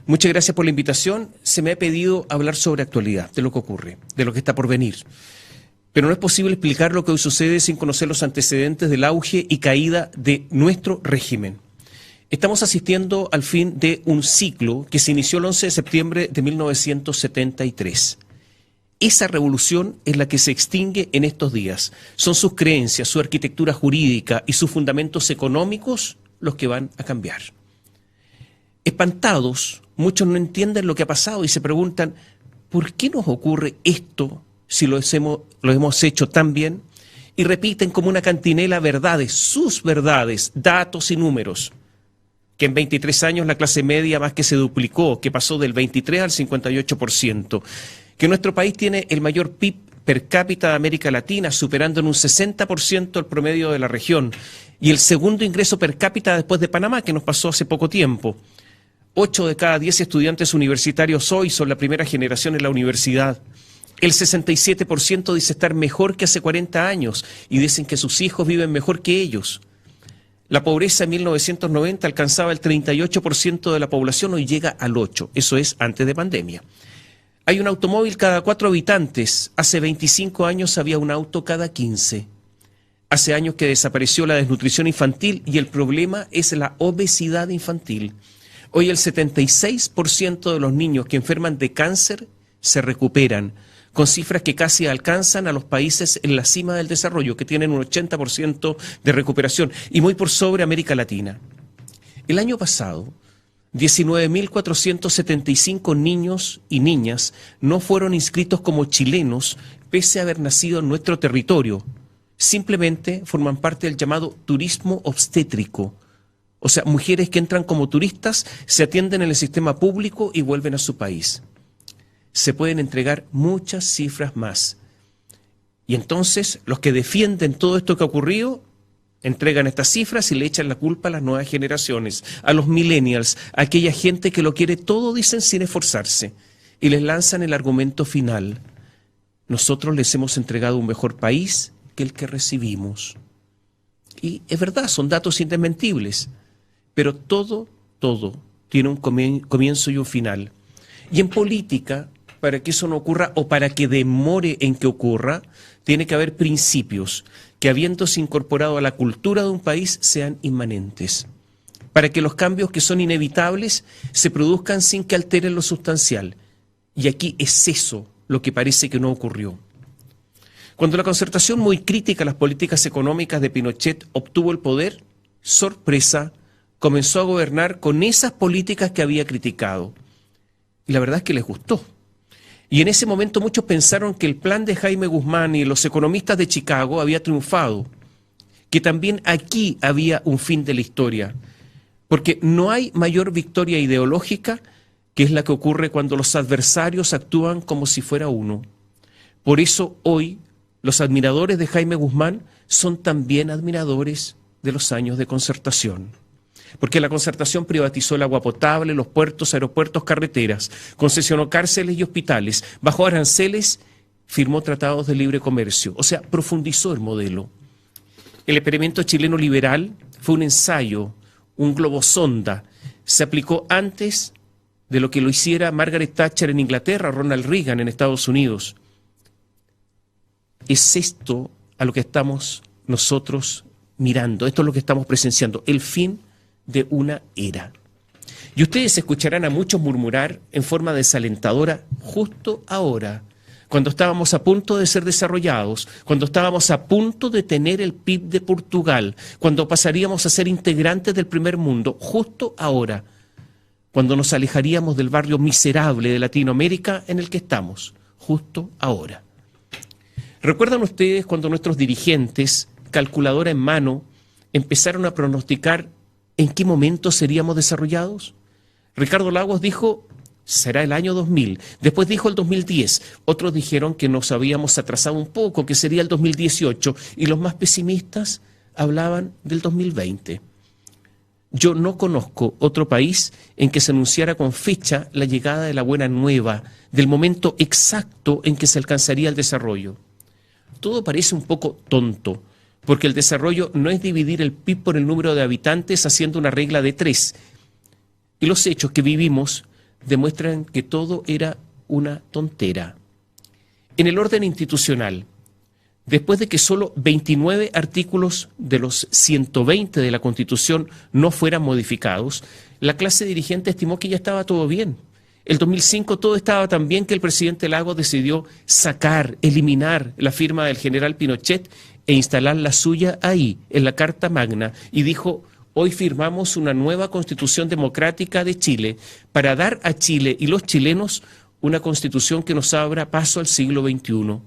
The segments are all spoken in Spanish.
Muchas gracias por la invitación. Se me ha pedido hablar sobre actualidad, de lo que ocurre, de lo que está por venir. Pero no es posible explicar lo que hoy sucede sin conocer los antecedentes del auge y caída de nuestro régimen. Estamos asistiendo al fin de un ciclo que se inició el 11 de septiembre de 1973. Esa revolución es la que se extingue en estos días. Son sus creencias, su arquitectura jurídica y sus fundamentos económicos los que van a cambiar. Espantados, muchos no entienden lo que ha pasado y se preguntan, ¿por qué nos ocurre esto si lo hemos hecho tan bien? Y repiten como una cantinela verdades, sus verdades, datos y números. Que en 23 años la clase media más que se duplicó, que pasó del 23 al 58%. Que nuestro país tiene el mayor PIB per cápita de América Latina, superando en un 60% el promedio de la región. Y el segundo ingreso per cápita después de Panamá, que nos pasó hace poco tiempo. 8 de cada 10 estudiantes universitarios hoy son la primera generación en la universidad. El 67% dice estar mejor que hace 40 años y dicen que sus hijos viven mejor que ellos. La pobreza en 1990 alcanzaba el 38% de la población, hoy llega al 8%. Eso es antes de pandemia. Hay un automóvil cada 4 habitantes. Hace 25 años había un auto cada 15. Hace años que desapareció la desnutrición infantil y el problema es la obesidad infantil. Hoy el 76% de los niños que enferman de cáncer se recuperan, con cifras que casi alcanzan a los países en la cima del desarrollo, que tienen un 80% de recuperación, y muy por sobre América Latina. El año pasado, 19.475 niños y niñas no fueron inscritos como chilenos, pese a haber nacido en nuestro territorio. Simplemente forman parte del llamado turismo obstétrico. O sea, mujeres que entran como turistas, se atienden en el sistema público y vuelven a su país. Se pueden entregar muchas cifras más. Y entonces los que defienden todo esto que ha ocurrido entregan estas cifras y le echan la culpa a las nuevas generaciones, a los millennials, a aquella gente que lo quiere todo, dicen, sin esforzarse. Y les lanzan el argumento final. Nosotros les hemos entregado un mejor país que el que recibimos. Y es verdad, son datos indesmentibles. Pero todo tiene un comienzo y un final. Y en política, para que eso no ocurra o para que demore en que ocurra, tiene que haber principios que, habiéndose incorporado a la cultura de un país, sean inmanentes. Para que los cambios que son inevitables se produzcan sin que alteren lo sustancial. Y aquí es eso lo que parece que no ocurrió. Cuando la Concertación, muy crítica a las políticas económicas de Pinochet, obtuvo el poder, sorpresa, comenzó a gobernar con esas políticas que había criticado. Y la verdad es que les gustó. Y en ese momento muchos pensaron que el plan de Jaime Guzmán y los economistas de Chicago había triunfado, que también aquí había un fin de la historia, porque no hay mayor victoria ideológica que es la que ocurre cuando los adversarios actúan como si fuera uno. Por eso hoy los admiradores de Jaime Guzmán son también admiradores de los años de Concertación. Porque la Concertación privatizó el agua potable, los puertos, aeropuertos, carreteras, concesionó cárceles y hospitales, bajó aranceles, firmó tratados de libre comercio, o sea, profundizó el modelo. El experimento chileno liberal fue un ensayo, un globosonda, se aplicó antes de lo que lo hiciera Margaret Thatcher en Inglaterra, Ronald Reagan en Estados Unidos. Es esto a lo que estamos nosotros mirando, esto es lo que estamos presenciando, el fin de una era. Y ustedes escucharán a muchos murmurar en forma desalentadora justo ahora, cuando estábamos a punto de ser desarrollados, cuando estábamos a punto de tener el PIB de Portugal, cuando pasaríamos a ser integrantes del primer mundo, justo ahora, cuando nos alejaríamos del barrio miserable de Latinoamérica en el que estamos, justo ahora. ¿Recuerdan ustedes cuando nuestros dirigentes, calculadora en mano, empezaron a pronosticar en qué momento seríamos desarrollados? Ricardo Lagos dijo, será el año 2000. Después dijo el 2010. Otros dijeron que nos habíamos atrasado un poco, que sería el 2018. Y los más pesimistas hablaban del 2020. Yo no conozco otro país en que se anunciara con fecha la llegada de la buena nueva, del momento exacto en que se alcanzaría el desarrollo. Todo parece un poco tonto, porque el desarrollo no es dividir el PIB por el número de habitantes haciendo una regla de 3. Y los hechos que vivimos demuestran que todo era una tontera. En el orden institucional, después de que solo 29 artículos de los 120 de la Constitución no fueran modificados, la clase dirigente estimó que ya estaba todo bien. El 2005 todo estaba tan bien que el presidente Lagos decidió eliminar la firma del general Pinochet e instalar la suya ahí, en la Carta Magna, y dijo: hoy firmamos una nueva Constitución democrática de Chile para dar a Chile y los chilenos una Constitución que nos abra paso al siglo XXI.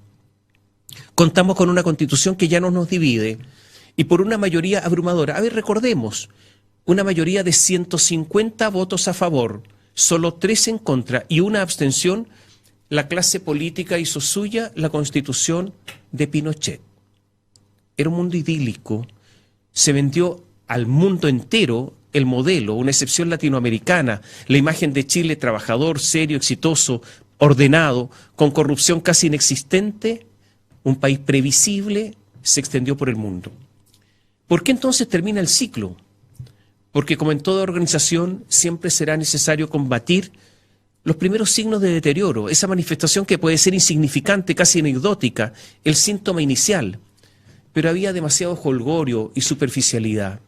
Contamos con una Constitución que ya no nos divide y por una mayoría abrumadora. A ver, recordemos, una mayoría de 150 votos a favor, solo 3 en contra y una abstención. La clase política hizo suya la Constitución de Pinochet. Era un mundo idílico. Se vendió al mundo entero el modelo, una excepción latinoamericana, la imagen de Chile trabajador, serio, exitoso, ordenado, con corrupción casi inexistente, un país previsible, se extendió por el mundo. ¿Por qué entonces termina el ciclo? Porque como en toda organización siempre será necesario combatir los primeros signos de deterioro, esa manifestación que puede ser insignificante, casi anecdótica, el síntoma inicial, pero había demasiado jolgorio y superficialidad.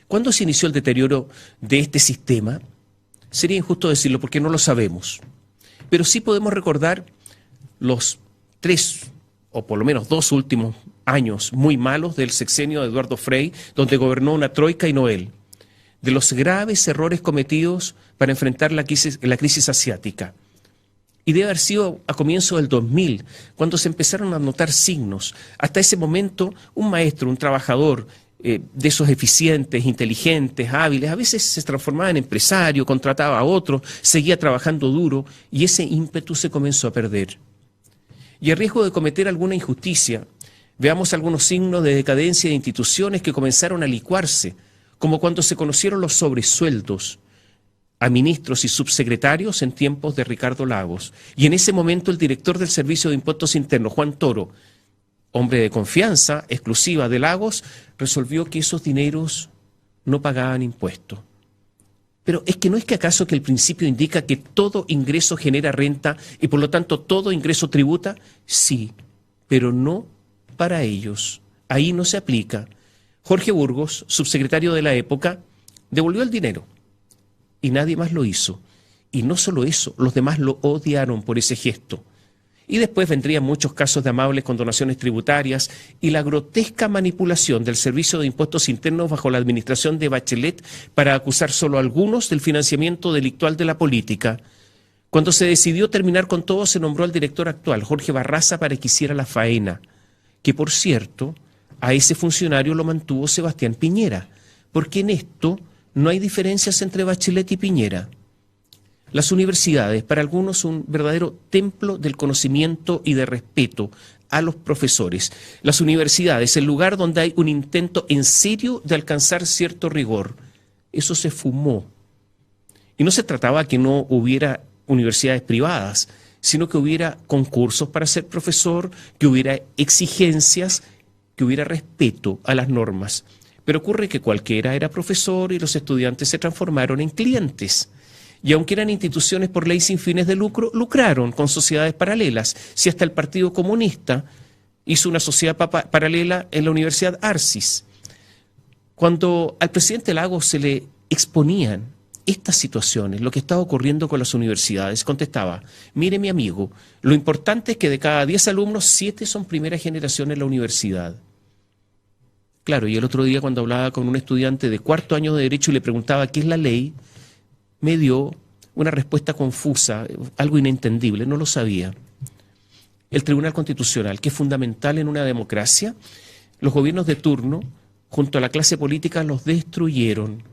¿Cuándo se inició el deterioro de este sistema? Sería injusto decirlo porque no lo sabemos, pero sí podemos recordar los 3 o por lo menos 2 últimos años muy malos del sexenio de Eduardo Frei, donde gobernó una troika y no él, de los graves errores cometidos para enfrentar la crisis asiática. Y debe haber sido a comienzos del 2000, cuando se empezaron a notar signos. Hasta ese momento, un maestro, un trabajador de esos eficientes, inteligentes, hábiles, a veces se transformaba en empresario, contrataba a otro, seguía trabajando duro y ese ímpetu se comenzó a perder. Y a riesgo de cometer alguna injusticia, veamos algunos signos de decadencia de instituciones que comenzaron a licuarse, como cuando se conocieron los sobresueldos a ministros y subsecretarios en tiempos de Ricardo Lagos. Y en ese momento el director del Servicio de Impuestos Internos, Juan Toro, hombre de confianza exclusiva de Lagos, resolvió que esos dineros no pagaban impuestos. Pero es que acaso que el principio indica que todo ingreso genera renta y por lo tanto todo ingreso tributa. Sí, pero no para ellos. Ahí no se aplica. Jorge Burgos, subsecretario de la época, devolvió el dinero y nadie más lo hizo. Y no solo eso, los demás lo odiaron por ese gesto. Y después vendrían muchos casos de amables condonaciones tributarias y la grotesca manipulación del Servicio de Impuestos Internos bajo la administración de Bachelet para acusar solo a algunos del financiamiento delictual de la política. Cuando se decidió terminar con todo, se nombró al director actual, Jorge Barraza, para que hiciera la faena, que por cierto, a ese funcionario lo mantuvo Sebastián Piñera, porque en esto no hay diferencias entre Bachelet y Piñera. Las universidades, para algunos, un verdadero templo del conocimiento y de respeto a los profesores. Las universidades, el lugar donde hay un intento en serio de alcanzar cierto rigor. Eso se fumó. Y no se trataba que no hubiera universidades privadas, sino que hubiera concursos para ser profesor, que hubiera exigencias, que hubiera respeto a las normas. Pero ocurre que cualquiera era profesor y los estudiantes se transformaron en clientes. Y aunque eran instituciones por ley sin fines de lucro, lucraron con sociedades paralelas. Si hasta el Partido Comunista hizo una sociedad paralela en la Universidad Arcis. Cuando al presidente Lagos se le exponían estas situaciones, lo que estaba ocurriendo con las universidades, contestaba: mire mi amigo, lo importante es que de cada 10 alumnos, 7 son primera generación en la universidad. Claro, y el otro día cuando hablaba con un estudiante de 4º año de Derecho y le preguntaba qué es la ley, me dio una respuesta confusa, algo inentendible, no lo sabía. El Tribunal Constitucional, que es fundamental en una democracia, los gobiernos de turno, junto a la clase política, los destruyeron.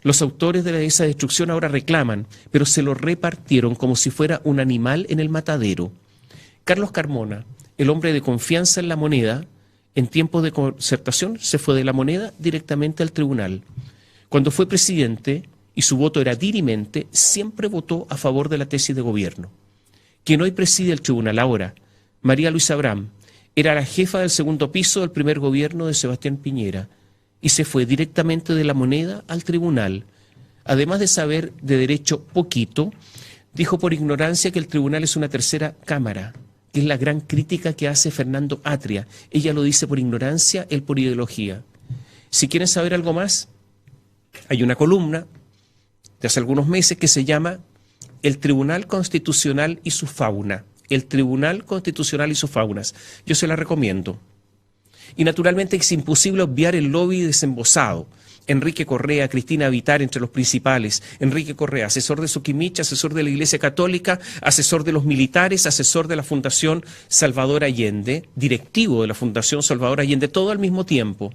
Los autores de esa destrucción ahora reclaman, pero se lo repartieron como si fuera un animal en el matadero. Carlos Carmona, el hombre de confianza en la moneda, en tiempos de concertación se fue de la moneda directamente al tribunal. Cuando fue presidente, y su voto era dirimente, siempre votó a favor de la tesis de gobierno. Quien hoy preside el tribunal ahora, María Luisa Abraham, era la jefa del segundo piso del primer gobierno de Sebastián Piñera y se fue directamente de la moneda al tribunal. además de saber de derecho poquito, dijo por ignorancia que el tribunal es una tercera cámara, que es la gran crítica que hace Fernando Atria. Ella lo dice por ignorancia, él por ideología. Si quieren saber algo más, hay una columna de hace algunos meses que se llama El Tribunal Constitucional y su fauna. El Tribunal Constitucional y sus faunas. Yo se la recomiendo. Y naturalmente es imposible obviar el lobby desembosado. Enrique Correa, Cristina Vitar entre los principales. Enrique Correa, asesor de Soquimich, asesor de la Iglesia Católica, asesor de los militares, asesor de la Fundación Salvador Allende, directivo de la Fundación Salvador Allende, todo al mismo tiempo,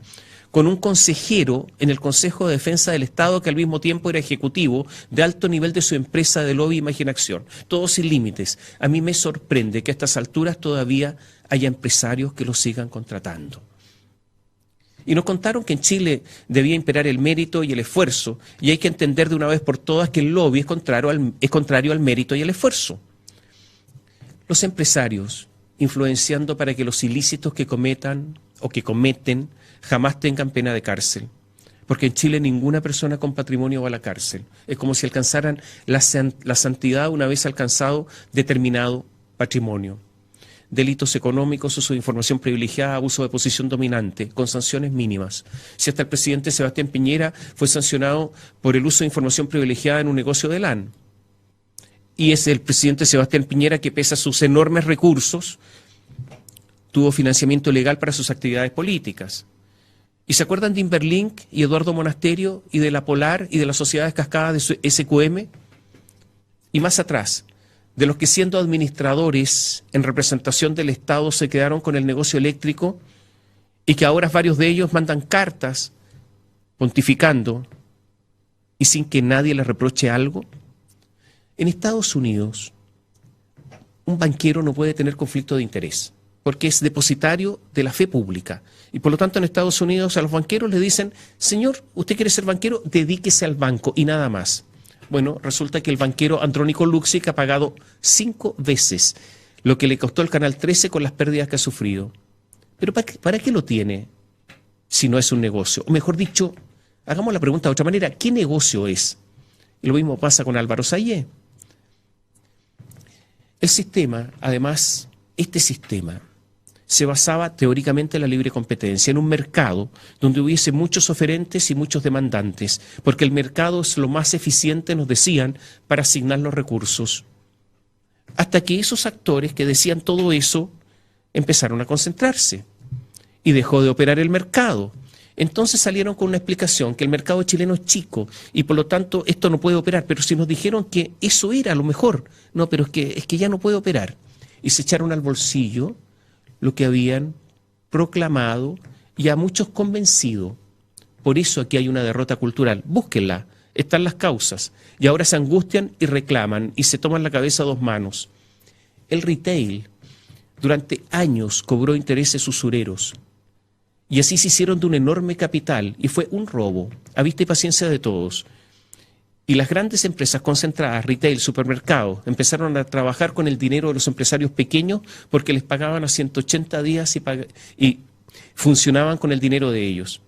con un consejero en el Consejo de Defensa del Estado que al mismo tiempo era ejecutivo de alto nivel de su empresa de lobby Imaginación. Todo sin límites. A mí me sorprende que a estas alturas todavía haya empresarios que lo sigan contratando. Y nos contaron que en Chile debía imperar el mérito y el esfuerzo, y hay que entender de una vez por todas que el lobby es contrario al mérito y al esfuerzo. Los empresarios, influenciando para que los ilícitos que cometan o que cometen jamás tengan pena de cárcel, porque en Chile ninguna persona con patrimonio va a la cárcel. Es como si alcanzaran la santidad una vez alcanzado determinado patrimonio. Delitos económicos, uso de información privilegiada, abuso de posición dominante, con sanciones mínimas. Si hasta el presidente Sebastián Piñera fue sancionado por el uso de información privilegiada en un negocio de LAN. Y es el presidente Sebastián Piñera que, pese a sus enormes recursos, tuvo financiamiento legal para sus actividades políticas. ¿Y se acuerdan de Inverlink y Eduardo Monasterio y de la Polar y de las sociedades cascadas de su SQM? Y más atrás, de los que siendo administradores en representación del Estado se quedaron con el negocio eléctrico y que ahora varios de ellos mandan cartas pontificando y sin que nadie les reproche algo. En Estados Unidos, un banquero no puede tener conflicto de interés porque es depositario de la fe pública. Y por lo tanto en Estados Unidos a los banqueros le dicen, señor, usted quiere ser banquero, dedíquese al banco y nada más. Bueno, resulta que el banquero Andrónico Luksic ha pagado 5 veces lo que le costó el Canal 13 con las pérdidas que ha sufrido. Pero ¿para qué lo tiene si no es un negocio? O mejor dicho, hagamos la pregunta de otra manera, ¿qué negocio es? Y lo mismo pasa con Álvaro Sayé. El sistema, además, este sistema se basaba teóricamente en la libre competencia, en un mercado donde hubiese muchos oferentes y muchos demandantes, porque el mercado es lo más eficiente, nos decían, para asignar los recursos. Hasta que esos actores que decían todo eso empezaron a concentrarse y dejó de operar el mercado. Entonces salieron con una explicación que el mercado chileno es chico y por lo tanto esto no puede operar, pero si nos dijeron que eso era lo mejor, no, pero es que ya no puede operar. Y se echaron al bolsillo lo que habían proclamado y a muchos convencido. Por eso aquí hay una derrota cultural. Búsquenla, están las causas. Y ahora se angustian y reclaman y se toman la cabeza a 2 manos. El retail durante años cobró intereses usureros y así se hicieron de un enorme capital y fue un robo, a vista y paciencia de todos. Y las grandes empresas concentradas, retail, supermercados, empezaron a trabajar con el dinero de los empresarios pequeños porque les pagaban a 180 días y funcionaban con el dinero de ellos.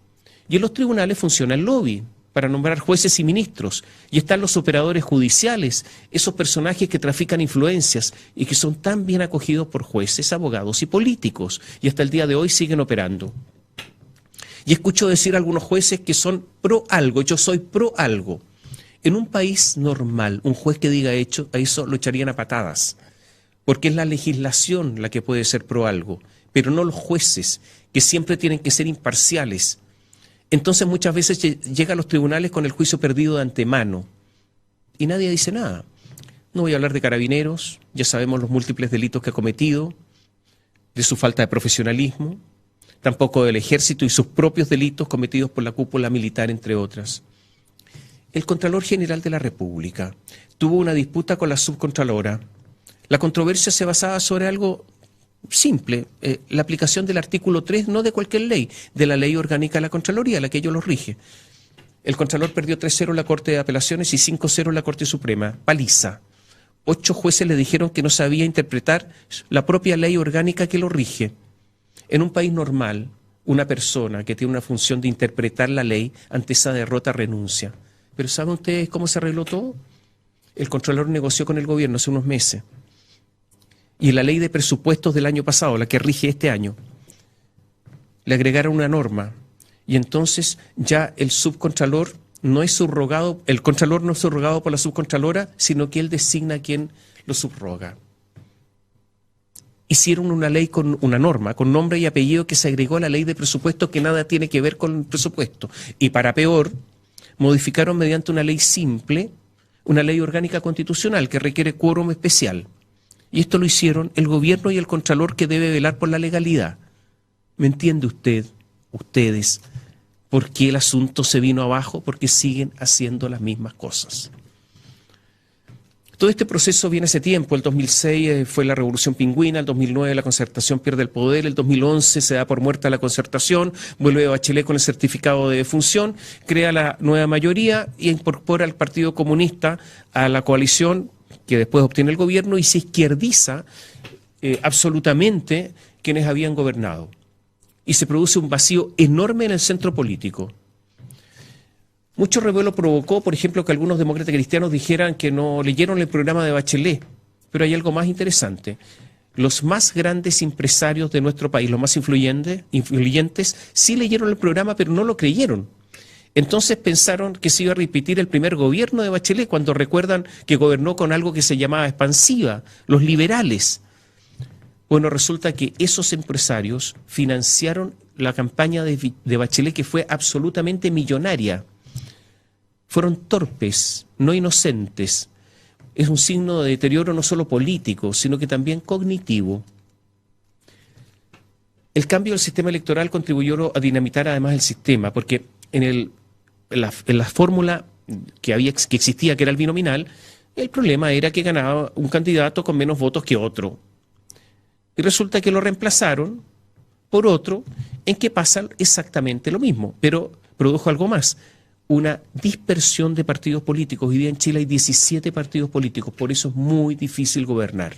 Y en los tribunales funciona el lobby para nombrar jueces y ministros. Y están los operadores judiciales, esos personajes que trafican influencias y que son tan bien acogidos por jueces, abogados y políticos. Y hasta el día de hoy siguen operando. Y escucho decir a algunos jueces que son pro algo, yo soy pro algo. En un país normal, un juez que diga a eso lo echarían a patadas, porque es la legislación la que puede ser pro algo, pero no los jueces, que siempre tienen que ser imparciales. Entonces muchas veces llega a los tribunales con el juicio perdido de antemano y nadie dice nada. No voy a hablar de Carabineros, ya sabemos los múltiples delitos que ha cometido, de su falta de profesionalismo, tampoco del Ejército y sus propios delitos cometidos por la cúpula militar, entre otras. El Contralor General de la República tuvo una disputa con la subcontralora. La controversia se basaba sobre algo simple, la aplicación del artículo 3, no de cualquier ley, de la ley orgánica de la Contraloría, la que ellos lo rige. El Contralor perdió 3-0 en la Corte de Apelaciones y 5-0 en la Corte Suprema. Paliza. 8 jueces le dijeron que no sabía interpretar la propia ley orgánica que lo rige. En un país normal, una persona que tiene una función de interpretar la ley ante esa derrota renuncia. Pero ¿saben ustedes cómo se arregló todo? El Contralor negoció con el gobierno hace unos meses. Y en la ley de presupuestos del año pasado, la que rige este año, le agregaron una norma. Y entonces ya el subcontralor no es subrogado, el contralor no es subrogado por la subcontralora, sino que él designa a quien lo subroga. Hicieron una ley con una norma, con nombre y apellido que se agregó a la ley de presupuesto que nada tiene que ver con el presupuesto. Y para peor, modificaron mediante una ley simple, una ley orgánica constitucional que requiere quórum especial. Y esto lo hicieron el gobierno y el contralor que debe velar por la legalidad. ¿Me entiende usted, ustedes, por qué el asunto se vino abajo? Porque siguen haciendo las mismas cosas. Todo este proceso viene hace tiempo. El 2006 fue la Revolución Pingüina, el 2009 la Concertación pierde el poder, el 2011 se da por muerta la Concertación, vuelve Bachelet con el certificado de defunción, crea la nueva mayoría y incorpora al Partido Comunista a la coalición que después obtiene el gobierno y se izquierdiza absolutamente quienes habían gobernado. Y se produce un vacío enorme en el centro político. Mucho revuelo provocó, por ejemplo, que algunos demócratas cristianos dijeran que no leyeron el programa de Bachelet. Pero hay algo más interesante. Los más grandes empresarios de nuestro país, los más influyentes, sí leyeron el programa, pero no lo creyeron. Entonces pensaron que se iba a repetir el primer gobierno de Bachelet, cuando recuerdan que gobernó con algo que se llamaba expansiva, los liberales. Bueno, resulta que esos empresarios financiaron la campaña de Bachelet, que fue absolutamente millonaria. Fueron torpes, no inocentes. Es un signo de deterioro no solo político, sino que también cognitivo. El cambio del sistema electoral contribuyó a dinamitar además el sistema, porque en la fórmula que existía, que era el binominal, el problema era que ganaba un candidato con menos votos que otro. Y resulta que lo reemplazaron por otro en que pasa exactamente lo mismo, pero produjo algo más. Una dispersión de partidos políticos. Hoy día en Chile hay 17 partidos políticos, por eso es muy difícil gobernar.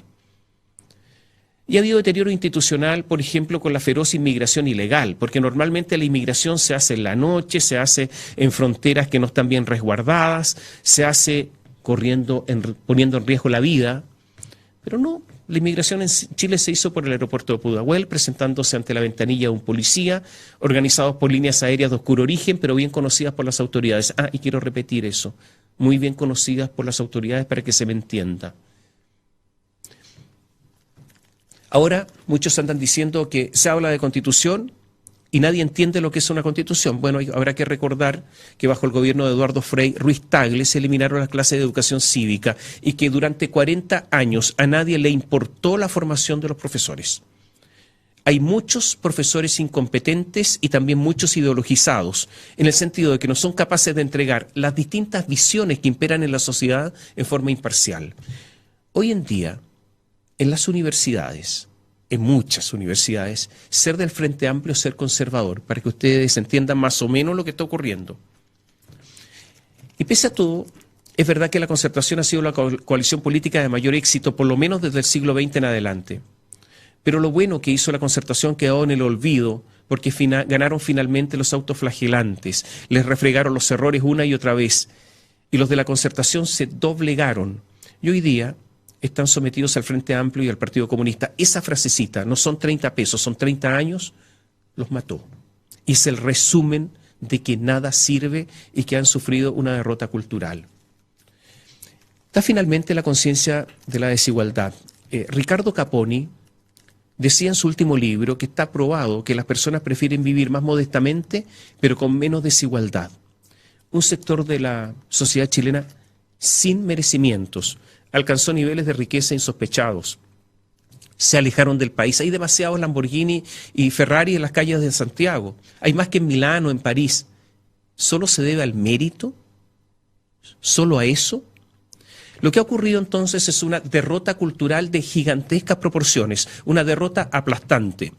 Y ha habido deterioro institucional, por ejemplo, con la feroz inmigración ilegal, porque normalmente la inmigración se hace en la noche, se hace en fronteras que no están bien resguardadas, se hace poniendo en riesgo la vida, pero no. La inmigración en Chile se hizo por el aeropuerto de Pudahuel, presentándose ante la ventanilla de un policía, organizados por líneas aéreas de oscuro origen, pero bien conocidas por las autoridades. Y quiero repetir eso, muy bien conocidas por las autoridades para que se me entienda. Ahora muchos andan diciendo que se habla de constitución y nadie entiende lo que es una constitución. Bueno, habrá que recordar que bajo el gobierno de Eduardo Frei Ruiz Tagle se eliminaron las clases de educación cívica y que durante 40 años a nadie le importó la formación de los profesores. Hay muchos profesores incompetentes y también muchos ideologizados, en el sentido de que no son capaces de entregar las distintas visiones que imperan en la sociedad en forma imparcial. Hoy en día, en las universidades, en muchas universidades, ser del Frente Amplio, ser conservador, para que ustedes entiendan más o menos lo que está ocurriendo. Y pese a todo, es verdad que la Concertación ha sido la coalición política de mayor éxito, por lo menos desde el siglo XX en adelante. Pero lo bueno que hizo la Concertación quedó en el olvido, porque ganaron finalmente los autoflagelantes, les refregaron los errores una y otra vez, y los de la Concertación se doblegaron. Y hoy día están sometidos al Frente Amplio y al Partido Comunista. Esa frasecita, no son 30 pesos, son 30 años, los mató. Y es el resumen de que nada sirve y que han sufrido una derrota cultural. Está finalmente la conciencia de la desigualdad. Ricardo Caponi decía en su último libro que está probado que las personas prefieren vivir más modestamente, pero con menos desigualdad. Un sector de la sociedad chilena sin merecimientos alcanzó niveles de riqueza insospechados. Se alejaron del país. Hay demasiados Lamborghini y Ferrari en las calles de Santiago. Hay más que en Milán o en París. ¿Solo se debe al mérito? ¿Solo a eso? Lo que ha ocurrido entonces es una derrota cultural de gigantescas proporciones, una derrota aplastante.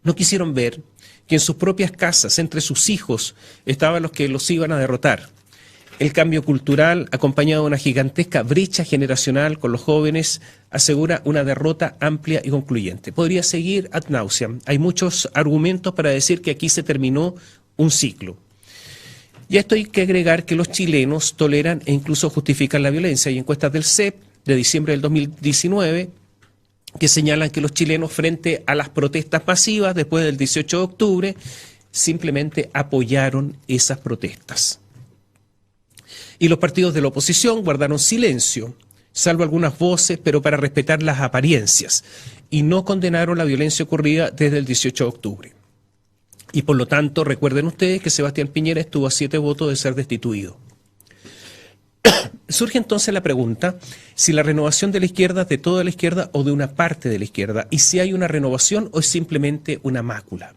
No quisieron ver que en sus propias casas, entre sus hijos, estaban los que los iban a derrotar. El cambio cultural, acompañado de una gigantesca brecha generacional con los jóvenes, asegura una derrota amplia y concluyente. Podría seguir ad nauseam. Hay muchos argumentos para decir que aquí se terminó un ciclo. Y a esto hay que agregar que los chilenos toleran e incluso justifican la violencia. Hay encuestas del CEP de diciembre del 2019 que señalan que los chilenos, frente a las protestas masivas después del 18 de octubre, simplemente apoyaron esas protestas. Y los partidos de la oposición guardaron silencio, salvo algunas voces, pero para respetar las apariencias, y no condenaron la violencia ocurrida desde el 18 de octubre. Y por lo tanto, recuerden ustedes que Sebastián Piñera estuvo a 7 votos de ser destituido. Surge entonces la pregunta si la renovación de la izquierda es de toda la izquierda o de una parte de la izquierda, y si hay una renovación o es simplemente una mácula.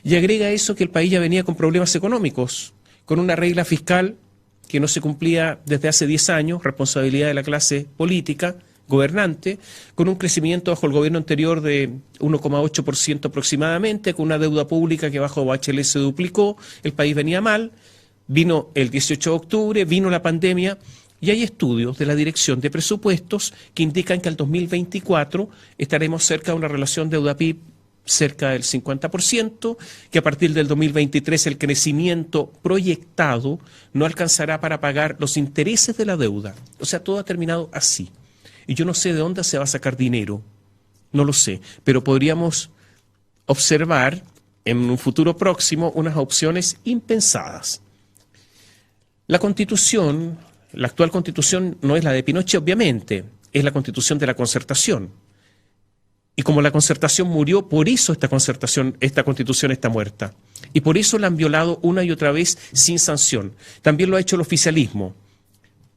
Y agrega eso que el país ya venía con problemas económicos, con una regla fiscal que no se cumplía desde hace 10 años, responsabilidad de la clase política, gobernante, con un crecimiento bajo el gobierno anterior de 1,8% aproximadamente, con una deuda pública que bajo Bachelet se duplicó, el país venía mal, vino el 18 de octubre, vino la pandemia, y hay estudios de la Dirección de Presupuestos que indican que al 2024 estaremos cerca de una relación deuda-PIB cerca del 50%, que a partir del 2023 el crecimiento proyectado no alcanzará para pagar los intereses de la deuda. O sea, todo ha terminado así. Y yo no sé de dónde se va a sacar dinero, no lo sé, pero podríamos observar en un futuro próximo unas opciones impensadas. La Constitución, la actual Constitución no es la de Pinochet, obviamente, es la Constitución de la Concertación. Y como la Concertación murió, por eso esta Constitución está muerta. Y por eso la han violado una y otra vez sin sanción. También lo ha hecho el oficialismo.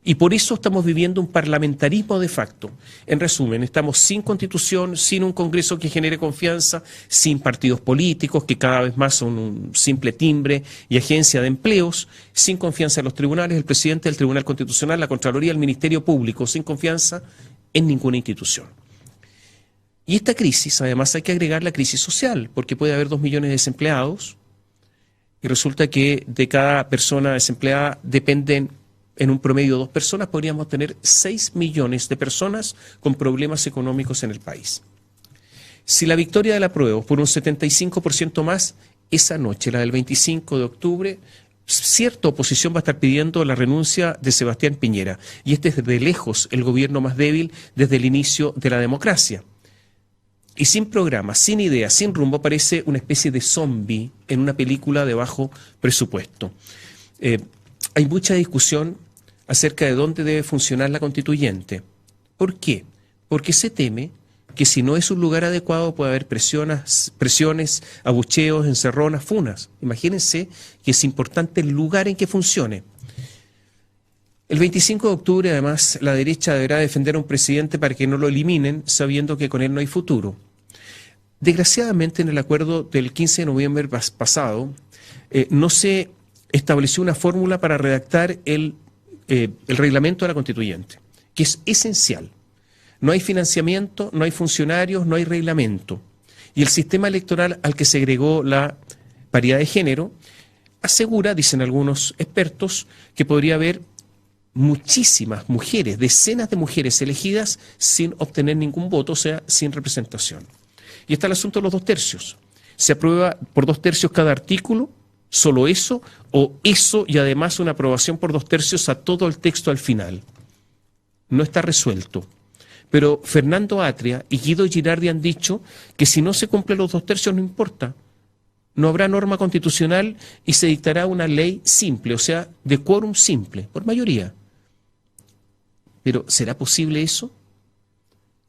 Y por eso estamos viviendo un parlamentarismo de facto. En resumen, estamos sin Constitución, sin un Congreso que genere confianza, sin partidos políticos que cada vez más son un simple timbre y agencia de empleos, sin confianza en los tribunales, el presidente del Tribunal Constitucional, la Contraloría, el Ministerio Público, sin confianza en ninguna institución. Y esta crisis, además, hay que agregar la crisis social, porque puede haber 2 millones de desempleados y resulta que de cada persona desempleada dependen en un promedio 2 personas, podríamos tener 6 millones de personas con problemas económicos en el país. Si la victoria del apruebo por un 75% más, esa noche, la del 25 de octubre, cierta oposición va a estar pidiendo la renuncia de Sebastián Piñera. Y este es de lejos el gobierno más débil desde el inicio de la democracia. Y sin programa, sin idea, sin rumbo, parece una especie de zombie en una película de bajo presupuesto. Hay mucha discusión acerca de dónde debe funcionar la constituyente. ¿Por qué? Porque se teme que si no es un lugar adecuado puede haber presiones, abucheos, encerronas, funas. Imagínense que es importante el lugar en que funcione. El 25 de octubre, además, la derecha deberá defender a un presidente para que no lo eliminen, sabiendo que con él no hay futuro. Desgraciadamente, en el acuerdo del 15 de noviembre pasado, no se estableció una fórmula para redactar el reglamento de la constituyente, que es esencial. No hay financiamiento, no hay funcionarios, no hay reglamento. Y el sistema electoral al que se agregó la paridad de género asegura, dicen algunos expertos, que podría haber muchísimas mujeres, decenas de mujeres elegidas sin obtener ningún voto, o sea, sin representación. Y está el asunto de los 2 tercios. Se aprueba por 2 tercios cada artículo, solo eso, o eso y además una aprobación por 2 tercios a todo el texto al final. No está resuelto. Pero Fernando Atria y Guido Girardi han dicho que si no se cumplen los 2 tercios no importa. No habrá norma constitucional y se dictará una ley simple, o sea, de quórum simple, por mayoría. Pero ¿será posible eso?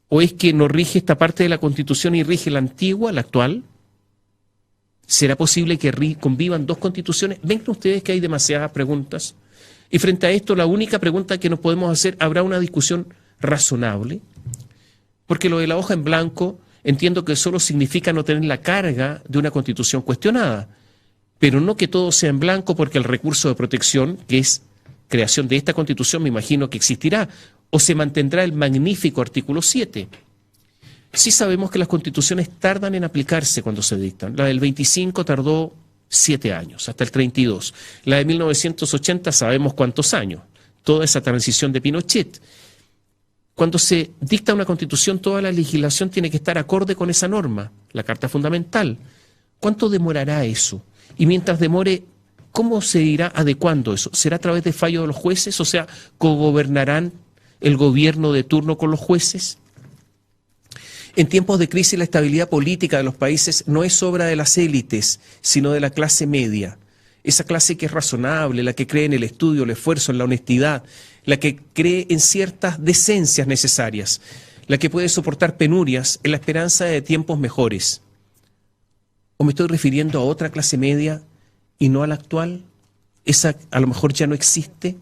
¿O es que no rige esta parte de la Constitución y rige la antigua, la actual? ¿Será posible que convivan 2 constituciones? Ven ustedes que hay demasiadas preguntas. Y frente a esto, la única pregunta que nos podemos hacer, ¿habrá una discusión razonable? Porque lo de la hoja en blanco, entiendo que solo significa no tener la carga de una constitución cuestionada, pero no que todo sea en blanco porque el recurso de protección, que es creación de esta constitución, me imagino que existirá, o se mantendrá el magnífico artículo 7. Sí sabemos que las constituciones tardan en aplicarse cuando se dictan. La del 25 tardó 7 años, hasta el 32. La de 1980 sabemos cuántos años, toda esa transición de Pinochet. Cuando se dicta una constitución, toda la legislación tiene que estar acorde con esa norma, la Carta Fundamental. ¿Cuánto demorará eso? Y mientras demore, ¿Cómo se irá adecuando eso? ¿Será a través de fallo de los jueces? O sea, ¿cogobernarán el gobierno de turno con los jueces? En tiempos de crisis, la estabilidad política de los países no es obra de las élites, sino de la clase media. Esa clase que es razonable, la que cree en el estudio, el esfuerzo, en la honestidad, la que cree en ciertas decencias necesarias, la que puede soportar penurias en la esperanza de tiempos mejores. ¿O me estoy refiriendo a otra clase media y no a la actual? ¿Esa a lo mejor ya no existe?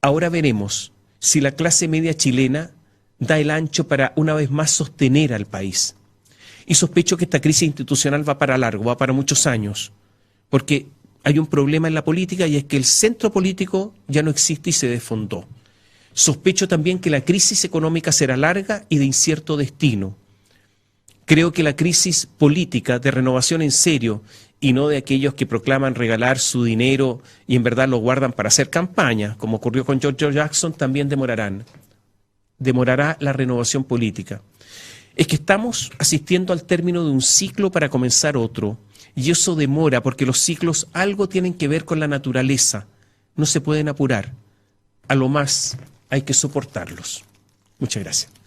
Ahora veremos si la clase media chilena da el ancho para una vez más sostener al país. Y sospecho que esta crisis institucional va para largo, va para muchos años, porque hay un problema en la política y es que el centro político ya no existe y se desfondó. Sospecho también que la crisis económica será larga y de incierto destino. Creo que la crisis política de renovación en serio y no de aquellos que proclaman regalar su dinero y en verdad lo guardan para hacer campaña, como ocurrió con George Jackson, también demorará la renovación política. Es que estamos asistiendo al término de un ciclo para comenzar otro, y eso demora porque los ciclos algo tienen que ver con la naturaleza, no se pueden apurar, a lo más hay que soportarlos. Muchas gracias.